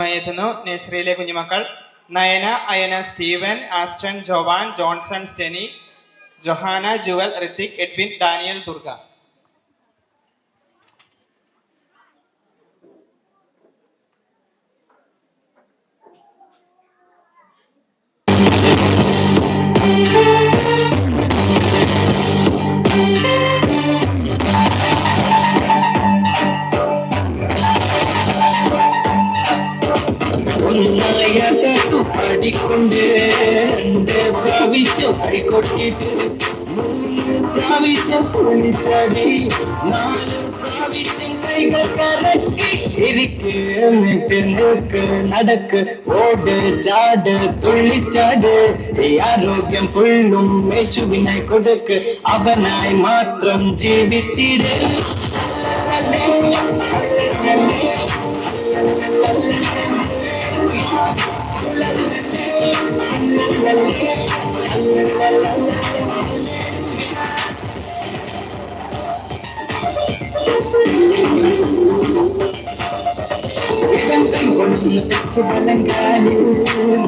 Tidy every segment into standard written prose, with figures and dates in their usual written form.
എത്തുന്നു നഴ്സറിയിലെ കുഞ്ഞുമക്കൾ Nayana, Ayana, Steven, Aston, Jovan, Johnson, Steny, Johana, Jewel, Hrithik, Edwin, Daniel, Durga. പാടിക്കൊണ്ട് രണ്ട് പ്രാവശ്യം കൈകൊട്ടിട്ട് 3 പ്രാവശ്യം പൊളിച്ചടി 4 പ്രാവശ്യം കൈകൾ കറക്കി ശരിക്ക് എന്നിട്ട് നിൽക്ക് നടക്ക് ഓട് ചാട് തുള്ളിച്ചാട് ഈ ആരോഗ്യം ഫുള്ളും യേശുവിനായി കൊടുക്ക് അവനായി മാത്രം ജീവിച്ചിട്. ഇടങ്കൈ കൊണ്ടുവന്ന് തെച്ച് വലങ്കാലിൽ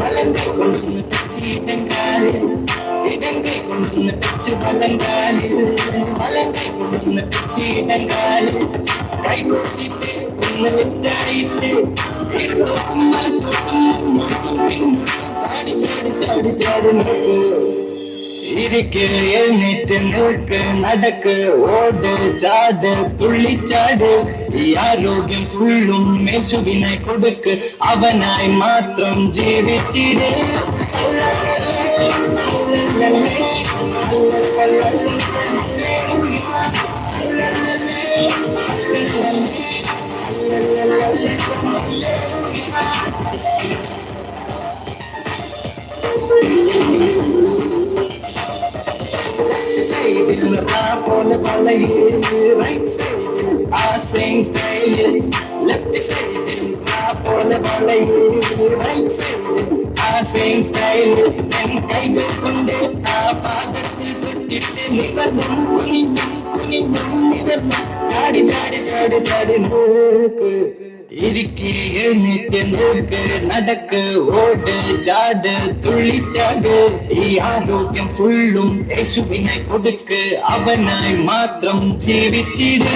വലങ്കൈ കൊണ്ടുവന്ന് തെച്ച് ഇടങ്കാലിൽ ഇടങ്കൈ കൊണ്ടുവന്ന് തെച്ച് വലങ്കാലിൽ വലങ്കൈ കൊണ്ടുവന്ന് തെച്ച് ഇടങ്കാലിൽ കൈ കൊട്ടിട്ട് ഒന്ന് ലിഫ്റ്റായിട്ട് ഇടത്തോട്ടും വലത്തോട്ടും ചാടി ചാടി ചാടി ചാടി നോക്ക് ഇരിക്ക് എഴുന്നേറ്റ് നിൽക്ക് നടക്ക് ഓട് ചാട് തുള്ളിച്ചാട് ഈ ആരോഗ്യം ഫുള്ളും യേശുവിനായി കൊടുക്ക് അവനായി മാത്രം ജീവിച്ചിട്. പോലെ വളയിൽ റൈറ്റ് സൈഡിൽ ആ സെയിം സ്റ്റൈലിൽ ലെഫ്റ്റ് സൈഡിൽ പോലെ വളയിൽ റൈറ്റ് സൈഡിൽ ആ സെയിം സ്റ്റൈലിൽ കൈകൾ കൊണ്ട് ആ പാദത്തിൽ തൊട്ടിട്ട് നിവർന്നും കുനിഞ്ഞും കുനിഞ്ഞും നിവർന്നും ചാടി ചാടി ചാടി ചാടി നോക്ക് ഇരിക്ക് എഴുന്നേറ്റ് നിൽക്ക് നടക്ക് ഓട് ചാട് തുള്ളിച്ചാട് ഈ ആരോഗ്യം ഫുള്ളും യേശുവിനെ കൊടുക്ക് അവനായി മാത്രം ജീവിച്ചിട്.